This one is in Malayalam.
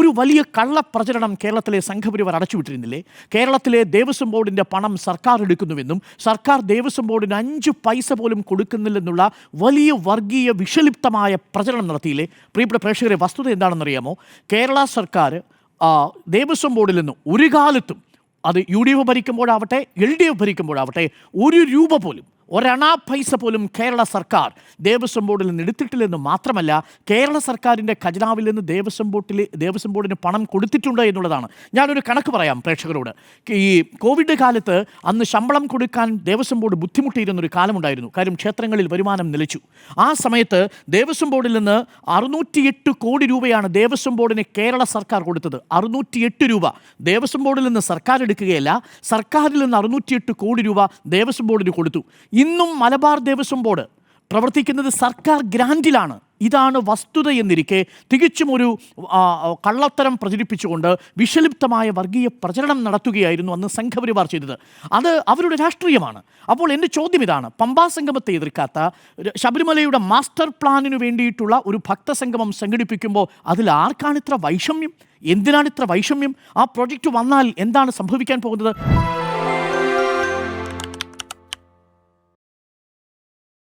ഒരു വലിയ കള്ളപ്രചരണം കേരളത്തിലെ സംഘപരിവാർ അടച്ചുവിട്ടിരുന്നില്ലേ? കേരളത്തിലെ ദേവസ്വം ബോർഡിൻ്റെ പണം സർക്കാർ എടുക്കുന്നുവെന്നും സർക്കാർ ദേവസ്വം ബോർഡിന് 5 പൈസ പോലും കൊടുക്കുന്നില്ലെന്നുള്ള വലിയ വർഗീയ വിഷലിപ്തമായ പ്രചരണം നടത്തിയില്ലേ? പ്രിയപ്പെട്ട പ്രേക്ഷകരെ, വസ്തുത എന്താണെന്നറിയാമോ? കേരള സർക്കാർ ദേവസ്വം ബോർഡിൽ നിന്ന് ഒരു കാലത്തും, അത് UDF ഭരിക്കുമ്പോഴാവട്ടെ LDF ഭരിക്കുമ്പോഴാവട്ടെ, 1 രൂപ പോലും, ഒരണാ പൈസ പോലും കേരള സർക്കാർ ദേവസ്വം ബോർഡിൽ നിന്ന് എടുത്തിട്ടില്ലെന്ന് മാത്രമല്ല, കേരള സർക്കാരിൻ്റെ ഖജനാവിൽ നിന്ന് ദേവസ്വം ബോർഡിന് പണം കൊടുത്തിട്ടുണ്ട് എന്നുള്ളതാണ്. ഞാനൊരു കണക്ക് പറയാം പ്രേക്ഷകരോട്. ഈ കോവിഡ് കാലത്ത് അന്ന് ശമ്പളം കൊടുക്കാൻ ദേവസ്വം ബോർഡ് ബുദ്ധിമുട്ടിയിരുന്നൊരു കാലമുണ്ടായിരുന്നു. കാര്യം ക്ഷേത്രങ്ങളിൽ വരുമാനം നിലച്ചു. ആ സമയത്ത് ദേവസ്വം ബോർഡിൽ നിന്ന് 608 കോടി രൂപയാണ് ദേവസ്വം ബോർഡിന് കേരള സർക്കാർ കൊടുത്തത്. 608 രൂപ ദേവസ്വം ബോർഡിൽ നിന്ന് സർക്കാർ എടുക്കുകയല്ല, സർക്കാരിൽ നിന്ന് 608 കോടി രൂപ ദേവസ്വം ബോർഡിന് കൊടുത്തു. ഇന്നും മലബാർ ദേവസ്വം ബോർഡ് പ്രവർത്തിക്കുന്നത് സർക്കാർ ഗ്രാൻറ്റിലാണ്. ഇതാണ് വസ്തുത എന്നിരിക്കെ തികച്ചും ഒരു കള്ളത്തരം പ്രചരിപ്പിച്ചുകൊണ്ട് വിഷലിപ്തമായ വർഗീയ പ്രചരണം നടത്തുകയായിരുന്നു അന്ന് സംഘപരിവാർ ചെയ്തത്. അത് അവരുടെ രാഷ്ട്രീയമാണ്. അപ്പോൾ എൻ്റെ ചോദ്യം ഇതാണ്: പമ്പാ സംഗമത്തെ എതിർക്കാത്ത, ശബരിമലയുടെ മാസ്റ്റർ പ്ലാനിന് വേണ്ടിയിട്ടുള്ള ഒരു ഭക്തസംഗമം സംഘടിപ്പിക്കുമ്പോൾ അതിൽ ആർക്കാണിത്ര വൈഷമ്യം? എന്തിനാണിത്ര വൈഷമ്യം? ആ പ്രോജക്റ്റ് വന്നാൽ എന്താണ് സംഭവിക്കാൻ പോകുന്നത്?